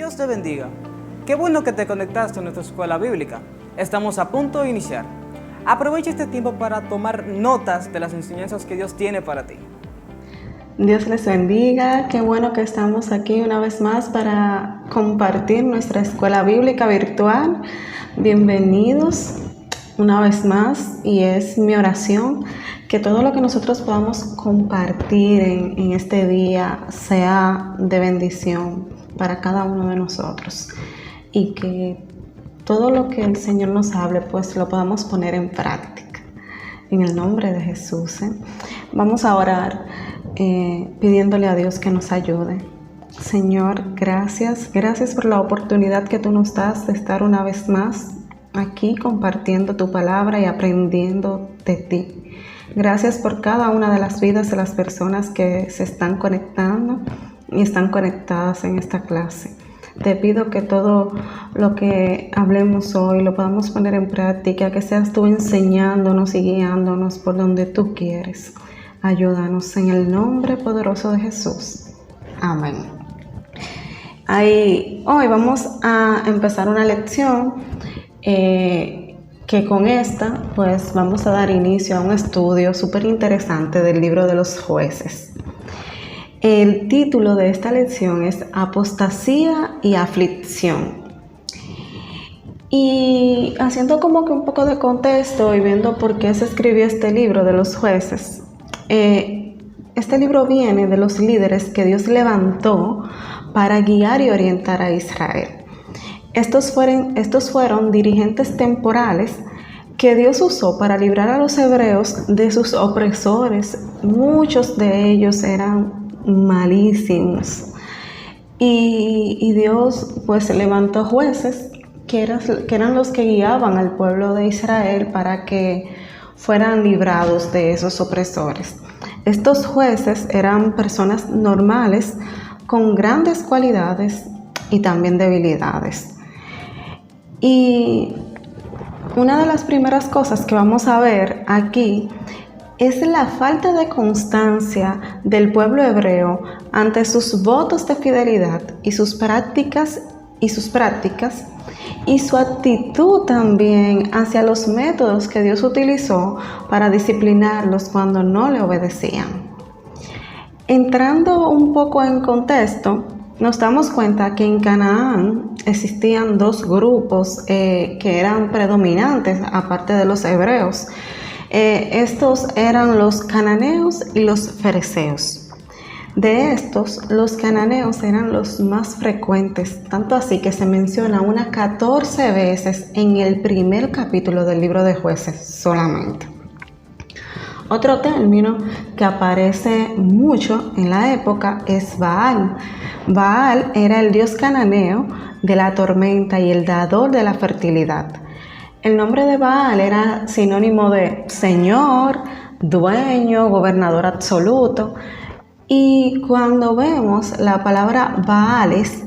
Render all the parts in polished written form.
Dios te bendiga. Qué bueno que te conectaste a nuestra escuela bíblica. Estamos a punto de iniciar. Aprovecha este tiempo para tomar notas de las enseñanzas que Dios tiene para ti. Dios les bendiga. Qué bueno que estamos aquí una vez más para compartir nuestra escuela bíblica virtual. Bienvenidos una vez más, y es mi oración que todo lo que nosotros podamos compartir en este día sea de bendición para cada uno de nosotros, y que todo lo que el Señor nos hable pues lo podamos poner en práctica en el nombre de Jesús. Vamos a orar pidiéndole a Dios que nos ayude. Señor, gracias por la oportunidad que tú nos das de estar una vez más aquí compartiendo tu palabra y aprendiendo de ti. Gracias por cada una de las vidas de las personas que se están conectando y están conectadas en esta clase. Te pido que todo lo que hablemos hoy lo podamos poner en práctica, que seas tú enseñándonos y guiándonos por donde tú quieres. Ayúdanos en el nombre poderoso de Jesús. Amén. Hoy vamos a empezar una lección que con esta pues vamos a dar inicio a un estudio súper interesante del libro de los Jueces. El título de esta lección es Apostasía y aflicción. Y haciendo como que un poco de contexto y viendo por qué se escribió este libro de los Jueces, este libro viene de los líderes que Dios levantó para guiar y orientar a Israel. Estos fueron dirigentes temporales que Dios usó para librar a los hebreos de sus opresores. Muchos de ellos eran malísimos, y Dios pues levantó jueces que eran los que guiaban al pueblo de Israel para que fueran librados de esos opresores. Estos jueces eran personas normales con grandes cualidades y también debilidades. Y una de las primeras cosas que vamos a ver aquí es la falta de constancia del pueblo hebreo ante sus votos de fidelidad y sus prácticas, y su actitud también hacia los métodos que Dios utilizó para disciplinarlos cuando no le obedecían. Entrando un poco en contexto, nos damos cuenta que en Canaán existían dos grupos que eran predominantes aparte de los hebreos. Estos eran los cananeos y los fereceos. De estos, los cananeos eran los más frecuentes, tanto así que se menciona unas 14 veces en el primer capítulo del libro de Jueces solamente. Otro término que aparece mucho en la época es Baal. Baal era el dios cananeo de la tormenta y el dador de la fertilidad. El nombre de Baal era sinónimo de señor, dueño, gobernador absoluto. Y cuando vemos la palabra Baales,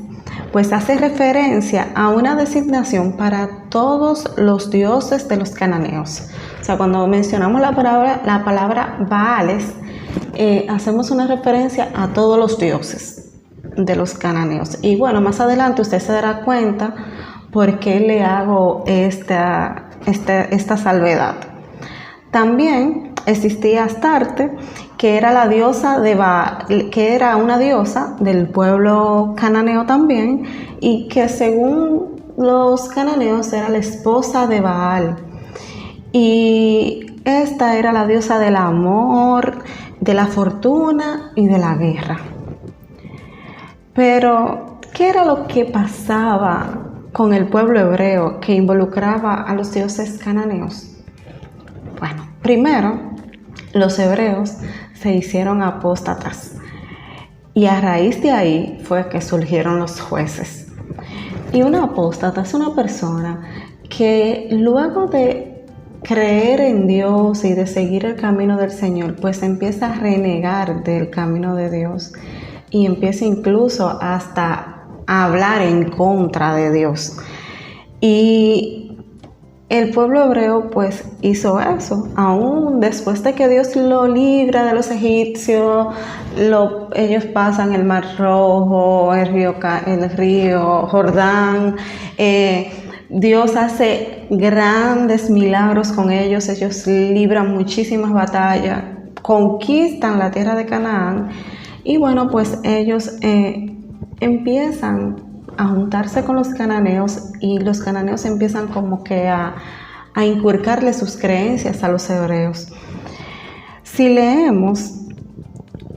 pues hace referencia a una designación para todos los dioses de los cananeos. O sea, cuando mencionamos la palabra Baales, hacemos una referencia a todos los dioses de los cananeos. Y bueno, más adelante usted se dará cuenta por qué le hago esta salvedad. También existía Astarte, que era la diosa de Baal, que era una diosa del pueblo cananeo también, y que según los cananeos era la esposa de Baal. Y esta era la diosa del amor, de la fortuna y de la guerra. Pero, ¿qué era lo que pasaba con el pueblo hebreo que involucraba a los dioses cananeos? Bueno, primero, los hebreos se hicieron apóstatas, y a raíz de ahí fue que surgieron los jueces. Y un apóstata es una persona que luego de creer en Dios y de seguir el camino del Señor, pues empieza a renegar del camino de Dios y empieza incluso hasta a hablar en contra de Dios. Y el pueblo hebreo pues hizo eso, aún después de que Dios lo libra de los egipcios, ellos pasan el Mar Rojo, el río Jordán, Dios hace grandes milagros con ellos libran muchísimas batallas, conquistan la tierra de Canaán y bueno, pues ellos empiezan a juntarse con los cananeos y los cananeos empiezan como que a inculcarle sus creencias a los hebreos. Si leemos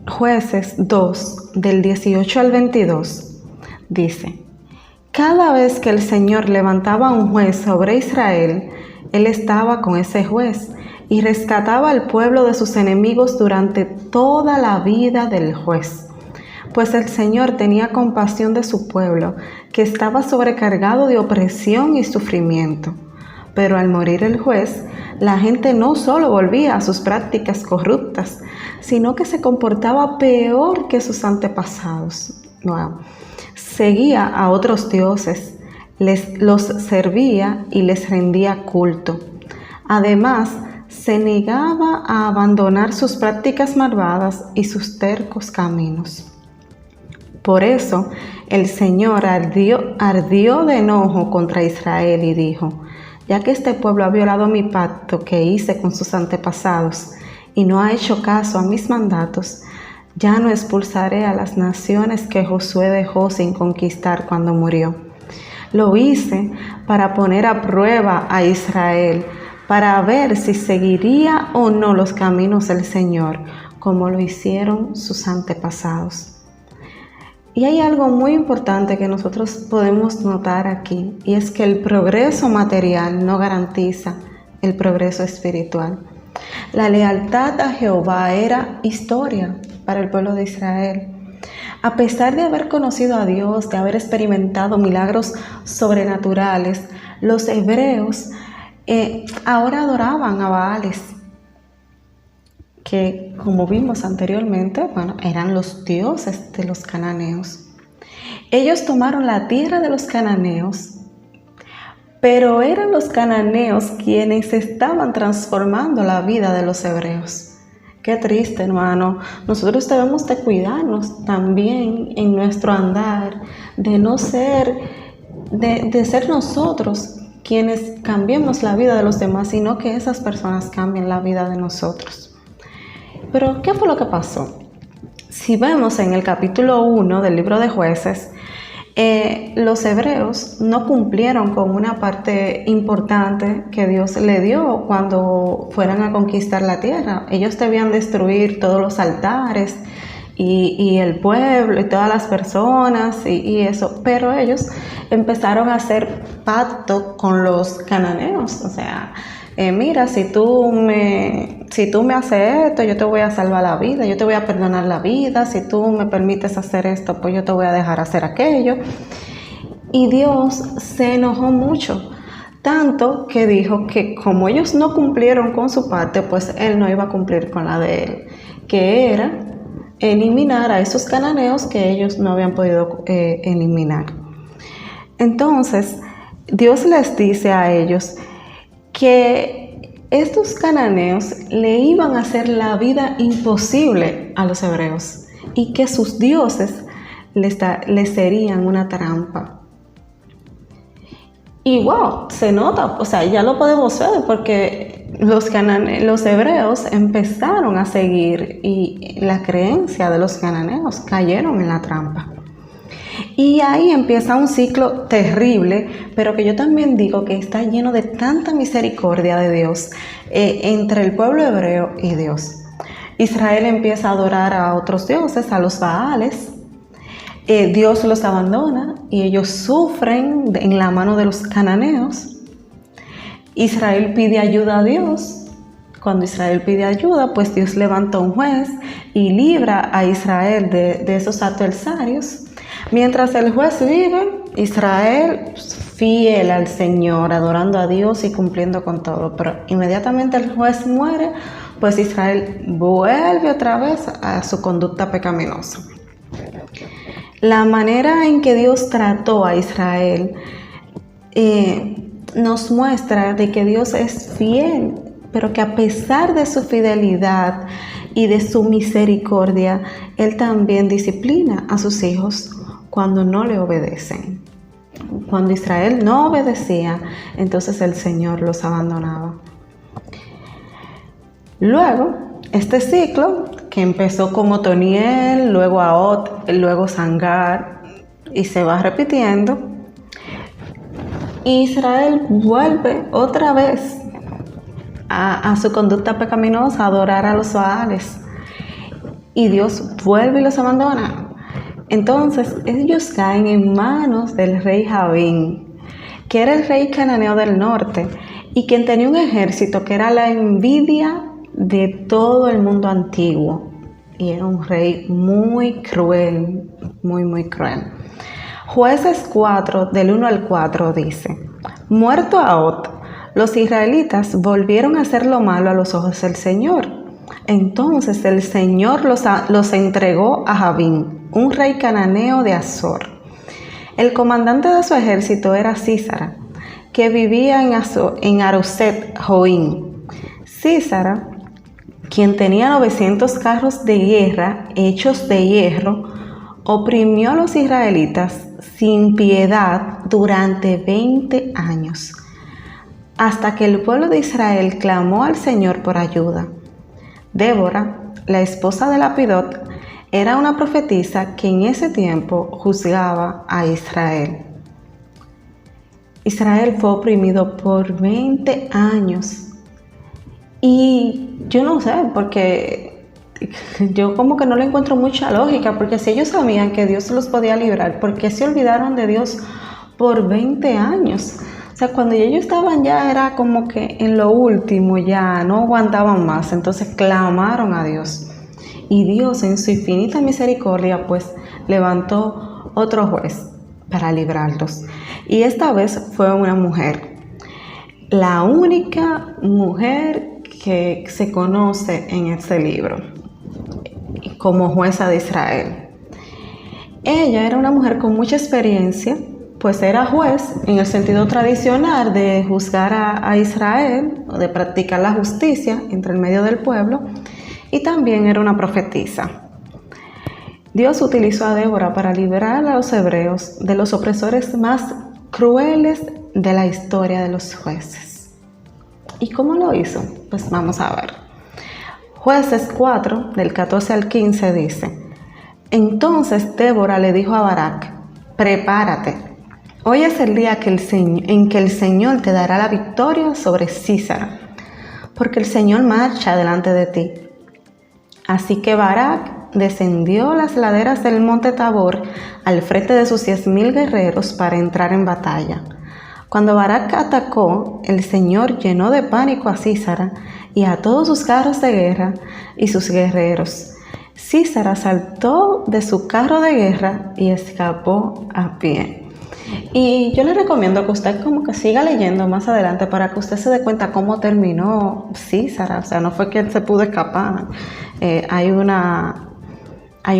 Jueces 2, del 18 al 22, dice: cada vez que el Señor levantaba un juez sobre Israel, Él estaba con ese juez y rescataba al pueblo de sus enemigos durante toda la vida del juez. Pues el Señor tenía compasión de su pueblo, que estaba sobrecargado de opresión y sufrimiento. Pero al morir el juez, la gente no solo volvía a sus prácticas corruptas, sino que se comportaba peor que sus antepasados. Wow. Seguía a otros dioses, los servía y les rendía culto. Además, se negaba a abandonar sus prácticas malvadas y sus tercos caminos. Por eso, el Señor ardió de enojo contra Israel y dijo: ya que este pueblo ha violado mi pacto que hice con sus antepasados y no ha hecho caso a mis mandatos, ya no expulsaré a las naciones que Josué dejó sin conquistar cuando murió. Lo hice para poner a prueba a Israel, para ver si seguiría o no los caminos del Señor, como lo hicieron sus antepasados. Y hay algo muy importante que nosotros podemos notar aquí, y es que el progreso material no garantiza el progreso espiritual. La lealtad a Jehová era historia para el pueblo de Israel. A pesar de haber conocido a Dios, de haber experimentado milagros sobrenaturales, los hebreos ahora adoraban a Baales, que como vimos anteriormente, eran los dioses de los cananeos. Ellos tomaron la tierra de los cananeos, pero eran los cananeos quienes estaban transformando la vida de los hebreos. Qué triste, hermano. Nosotros debemos de cuidarnos también en nuestro andar, de ser nosotros quienes cambiemos la vida de los demás, sino que esas personas cambien la vida de nosotros. Pero, ¿qué fue lo que pasó? Si vemos en el capítulo 1 del libro de Jueces, los hebreos no cumplieron con una parte importante que Dios le dio cuando fueran a conquistar la tierra. Ellos debían destruir todos los altares y el pueblo y todas las personas y eso, pero ellos empezaron a hacer pacto con los cananeos, o sea, mira, si tú me haces esto, yo te voy a salvar la vida, yo te voy a perdonar la vida, si tú me permites hacer esto, pues yo te voy a dejar hacer aquello. Y Dios se enojó mucho, tanto que dijo que como ellos no cumplieron con su parte, pues Él no iba a cumplir con la de Él, que era eliminar a esos cananeos que ellos no habían podido eliminar. Entonces, Dios les dice a ellos que estos cananeos le iban a hacer la vida imposible a los hebreos y que sus dioses les serían una trampa. Y wow, se nota, o sea, ya lo podemos ver porque los hebreos empezaron a seguir y la creencia de los cananeos cayeron en la trampa. Y ahí empieza un ciclo terrible, pero que yo también digo que está lleno de tanta misericordia de Dios entre el pueblo hebreo y Dios. Israel empieza a adorar a otros dioses, a los Baales. Dios los abandona y ellos sufren en la mano de los cananeos. Israel pide ayuda a Dios. Cuando Israel pide ayuda, pues Dios levanta un juez y libra a Israel de esos adversarios. Mientras el juez vive, Israel fiel al Señor, adorando a Dios y cumpliendo con todo. Pero inmediatamente el juez muere, pues Israel vuelve otra vez a su conducta pecaminosa. La manera en que Dios trató a Israel nos muestra de que Dios es fiel, pero que a pesar de su fidelidad y de su misericordia, Él también disciplina a sus hijos cuando no le obedecen. Cuando Israel no obedecía, entonces el Señor los abandonaba. Luego, este ciclo que empezó con Otoniel, luego Ahot, luego Sangar, y se va repitiendo, Israel vuelve otra vez a su conducta pecaminosa, a adorar a los Baales, y Dios vuelve y los abandona. Entonces ellos caen en manos del rey Jabín, que era el rey cananeo del norte y quien tenía un ejército que era la envidia de todo el mundo antiguo, y era un rey muy cruel, muy cruel. Jueces 4, del 1 al 4 dice: muerto Ahot, los israelitas volvieron a hacer lo malo a los ojos del Señor. Entonces el Señor los entregó a Jabín, un rey cananeo de Azor. El comandante de su ejército era Sísara, que vivía en Aroset Joín. Sísara, quien tenía 900 carros de guerra hechos de hierro, oprimió a los israelitas sin piedad durante 20 años, hasta que el pueblo de Israel clamó al Señor por ayuda. Débora, la esposa de Lapidot, era una profetisa que en ese tiempo juzgaba a Israel. Israel fue oprimido por 20 años. Y yo no sé, porque yo como que no le encuentro mucha lógica, porque si ellos sabían que Dios los podía librar, ¿por qué se olvidaron de Dios por 20 años? O sea, cuando ellos estaban ya era como que en lo último, ya no aguantaban más, entonces clamaron a Dios. Y Dios en su infinita misericordia pues levantó otro juez para librarlos. Y esta vez fue una mujer, la única mujer que se conoce en este libro como jueza de Israel. Ella era una mujer con mucha experiencia, pues era juez en el sentido tradicional de juzgar a Israel, o de practicar la justicia entre el medio del pueblo, y también era una profetisa. Dios utilizó a Débora para liberar a los hebreos de los opresores más crueles de la historia de los jueces. ¿Y cómo lo hizo? Pues vamos a ver. Jueces 4, del 14 al 15 dice: entonces Débora le dijo a Barak: prepárate, hoy es el día en que el Señor te dará la victoria sobre Sísara, porque el Señor marcha delante de ti. Así que Barak descendió las laderas del monte Tabor al frente de sus 10,000 guerreros para entrar en batalla. Cuando Barak atacó, el Señor llenó de pánico a Sísara y a todos sus carros de guerra y sus guerreros. Sísara saltó de su carro de guerra y escapó a pie. Y yo le recomiendo que usted como que siga leyendo más adelante para que usted se dé cuenta cómo terminó Sísara. O sea, no fue que él se pudo escapar. Hay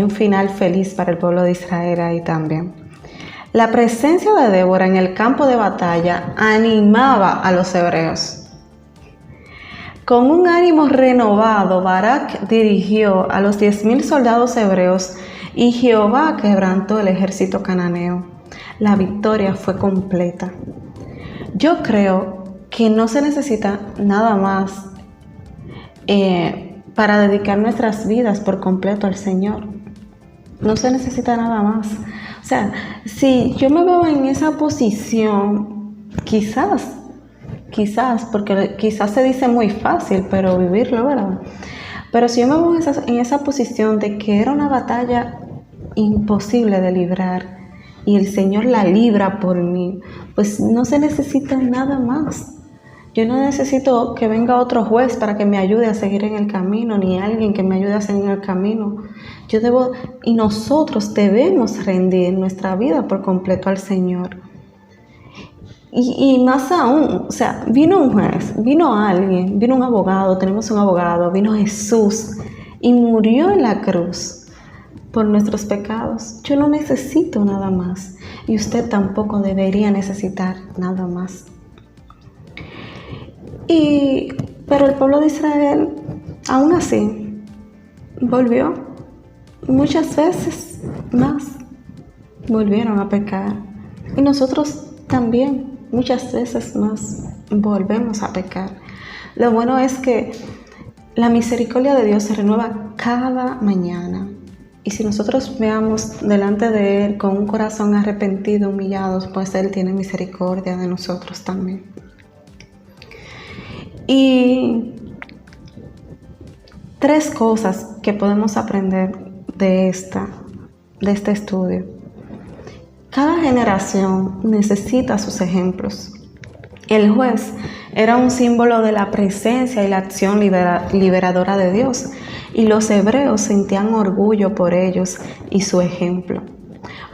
un final feliz para el pueblo de Israel ahí también. La presencia de Débora en el campo de batalla animaba a los hebreos. Con un ánimo renovado, Barak dirigió a los 10,000 soldados hebreos y Jehová quebrantó el ejército cananeo. La victoria fue completa. Yo creo que no se necesita nada más para dedicar nuestras vidas por completo al Señor. No se necesita nada más. O sea, si yo me veo en esa posición, quizás, porque quizás se dice muy fácil, pero vivirlo, ¿verdad? Pero si yo me veo en esa posición de que era una batalla imposible de librar y el Señor la libra por mí, pues no se necesita nada más. Yo no necesito que venga otro juez para que me ayude a seguir en el camino, ni alguien que me ayude a seguir en el camino. Y nosotros debemos rendir nuestra vida por completo al Señor. Y más aún, o sea, vino un juez, vino alguien, vino un abogado, tenemos un abogado, vino Jesús y murió en la cruz por nuestros pecados. Yo no necesito nada más y usted tampoco debería necesitar nada más. Pero el pueblo de Israel, aún así, volvió. Muchas veces más volvieron a pecar. Y nosotros también, muchas veces más, volvemos a pecar. Lo bueno es que la misericordia de Dios se renueva cada mañana. Y si nosotros veamos delante de Él con un corazón arrepentido, humillados, pues Él tiene misericordia de nosotros también. Y 3 cosas que podemos aprender de este estudio. Cada generación necesita sus ejemplos. El juez era un símbolo de la presencia y la acción liberadora de Dios, y los hebreos sentían orgullo por ellos y su ejemplo.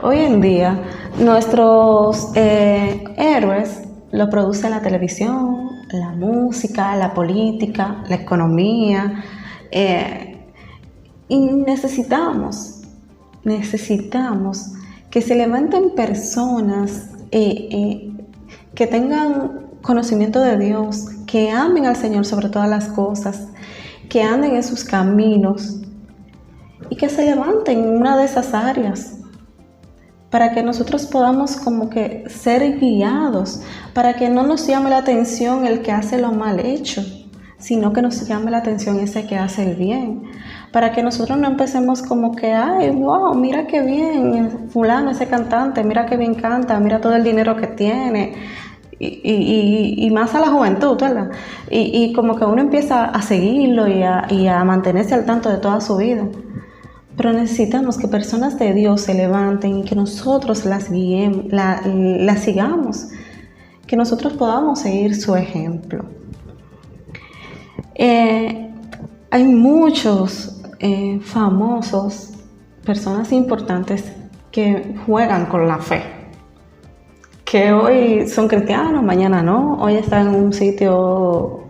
Hoy en día, nuestros héroes lo produce la televisión, la música, la política, la economía, y necesitamos que se levanten personas que tengan conocimiento de Dios, que amen al Señor sobre todas las cosas, que anden en sus caminos y que se levanten en una de esas áreas para que nosotros podamos como que ser guiados, para que no nos llame la atención el que hace lo mal hecho, sino que nos llame la atención ese que hace el bien, para que nosotros no empecemos como que, ay, wow, mira qué bien, fulano, ese cantante, mira qué bien canta, mira todo el dinero que tiene, y más a la juventud, ¿verdad? Y como que uno empieza a seguirlo y a mantenerse al tanto de toda su vida. Pero necesitamos que personas de Dios se levanten y que nosotros las guiemos, las sigamos, que nosotros podamos seguir su ejemplo. Hay muchos famosos, personas importantes que juegan con la fe, que hoy son cristianos, mañana no, hoy están en un sitio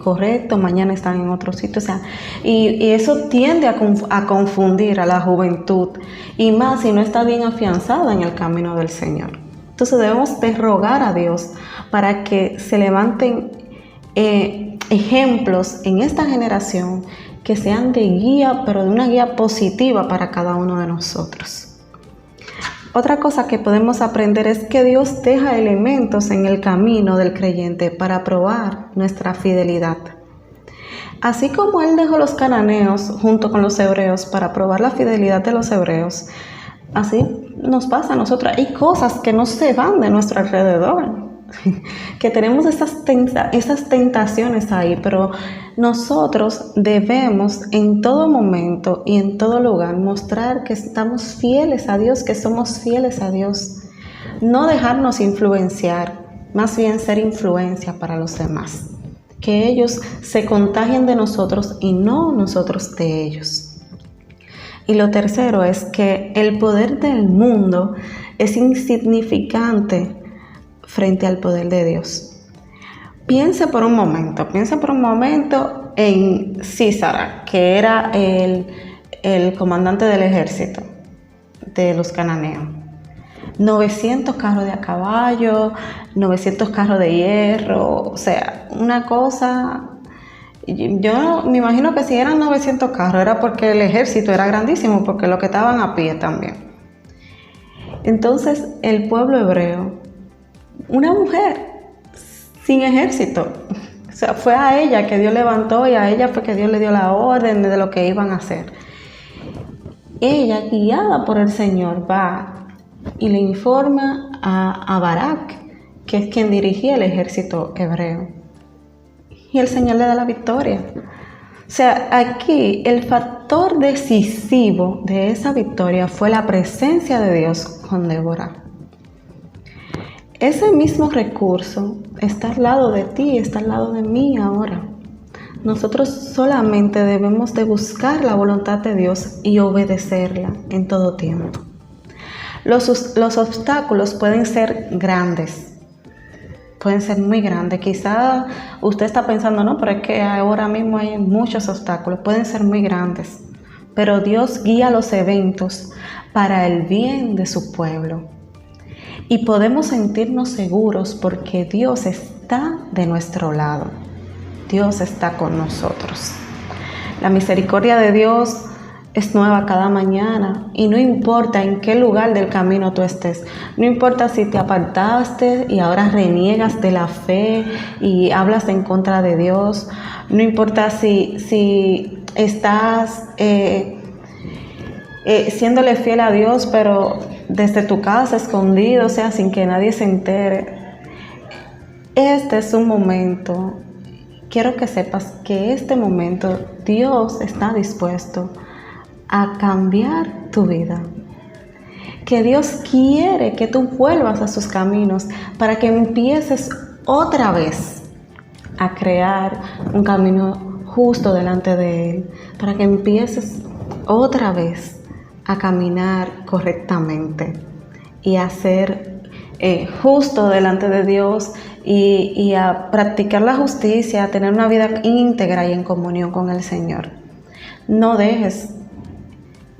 correcto, mañana están en otro sitio, o sea, y eso tiende a confundir a la juventud, y más si no está bien afianzada en el camino del Señor. Entonces debemos de rogar a Dios para que se levanten ejemplos en esta generación que sean de guía, pero de una guía positiva para cada uno de nosotros. Otra cosa que podemos aprender es que Dios deja elementos en el camino del creyente para probar nuestra fidelidad. Así como Él dejó los cananeos junto con los hebreos para probar la fidelidad de los hebreos, así nos pasa a nosotros. Hay cosas que no se van de nuestro alrededor, que tenemos esas tentaciones ahí, pero nosotros debemos en todo momento y en todo lugar mostrar que estamos fieles a Dios, que somos fieles a Dios. No dejarnos influenciar, más bien ser influencia para los demás. Que ellos se contagien de nosotros y no nosotros de ellos. Y lo tercero es que el poder del mundo es insignificante frente al poder de Dios. Piensa por un momento en Sísara, que era el comandante del ejército de los cananeos. 900 carros de a caballo, 900 carros de hierro, o sea, una cosa. Yo me imagino que si eran 900 carros era porque el ejército era grandísimo, porque los que estaban a pie también. Entonces el pueblo hebreo, una mujer sin ejército, o sea, fue a ella que Dios levantó y a ella fue que Dios le dio la orden de lo que iban a hacer. Ella, guiada por el Señor, va y le informa a Barak, que es quien dirigía el ejército hebreo, y el Señor le da la victoria. O sea, aquí el factor decisivo de esa victoria fue la presencia de Dios con Débora. Ese mismo recurso está al lado de ti, está al lado de mí ahora. Nosotros solamente debemos de buscar la voluntad de Dios y obedecerla en todo tiempo. Los obstáculos pueden ser grandes, pueden ser muy grandes. Quizá usted está pensando, no, pero es que ahora mismo hay muchos obstáculos, pueden ser muy grandes. Pero Dios guía los eventos para el bien de su pueblo. Y podemos sentirnos seguros porque Dios está de nuestro lado. Dios está con nosotros. La misericordia de Dios es nueva cada mañana y no importa en qué lugar del camino tú estés, no importa si te apartaste y ahora reniegas de la fe y hablas en contra de Dios, no importa si estás siéndole fiel a Dios pero desde tu casa escondido, o sea, sin que nadie se entere. Este es un momento, quiero que sepas que este momento Dios está dispuesto a cambiar tu vida, que Dios quiere que tú vuelvas a sus caminos para que empieces otra vez a crear un camino justo delante de Él, para que empieces otra vez a caminar correctamente y a ser justo delante de Dios y a practicar la justicia, a tener una vida íntegra y en comunión con el Señor. No dejes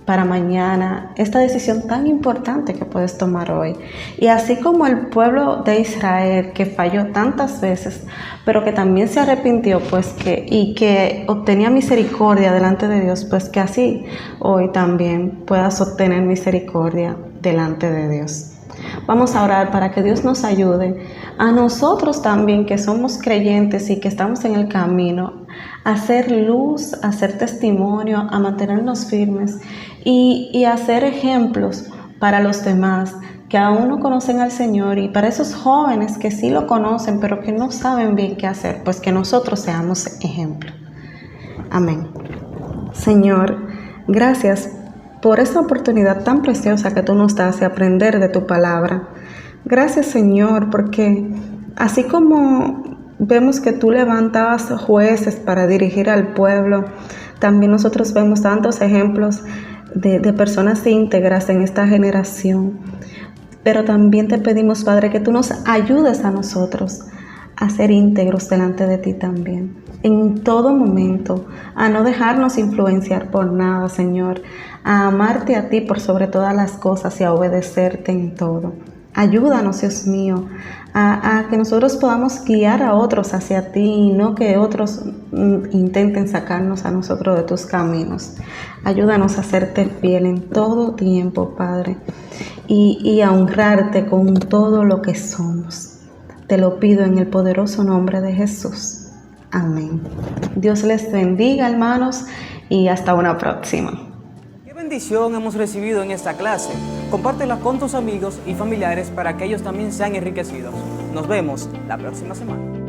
para mañana esta decisión tan importante que puedes tomar hoy. Y así como el pueblo de Israel, que falló tantas veces, pero que también se arrepintió, y que obtenía misericordia delante de Dios, pues que así hoy también puedas obtener misericordia delante de Dios. Vamos a orar para que Dios nos ayude a nosotros también, que somos creyentes y que estamos en el camino, a hacer luz, a hacer testimonio, a mantenernos firmes y a ser ejemplos para los demás que aún no conocen al Señor, y para esos jóvenes que sí lo conocen pero que no saben bien qué hacer, pues que nosotros seamos ejemplo. Amén. Señor, gracias por esta oportunidad tan preciosa que tú nos das de aprender de tu palabra. Gracias, Señor, porque así como vemos que tú levantabas jueces para dirigir al pueblo, también nosotros vemos tantos ejemplos de personas íntegras en esta generación. Pero también te pedimos, Padre, que tú nos ayudes a nosotros a ser íntegros delante de ti también, en todo momento, a no dejarnos influenciar por nada, Señor, a amarte a ti por sobre todas las cosas y a obedecerte en todo. Ayúdanos, Dios mío, a que nosotros podamos guiar a otros hacia ti y no que otros intenten sacarnos a nosotros de tus caminos. Ayúdanos a serte fiel en todo tiempo, Padre, y a honrarte con todo lo que somos. Te lo pido en el poderoso nombre de Jesús. Amén. Dios les bendiga, hermanos, y hasta una próxima. ¿Qué bendición hemos recibido en esta clase? Compártela con tus amigos y familiares para que ellos también sean enriquecidos. Nos vemos la próxima semana.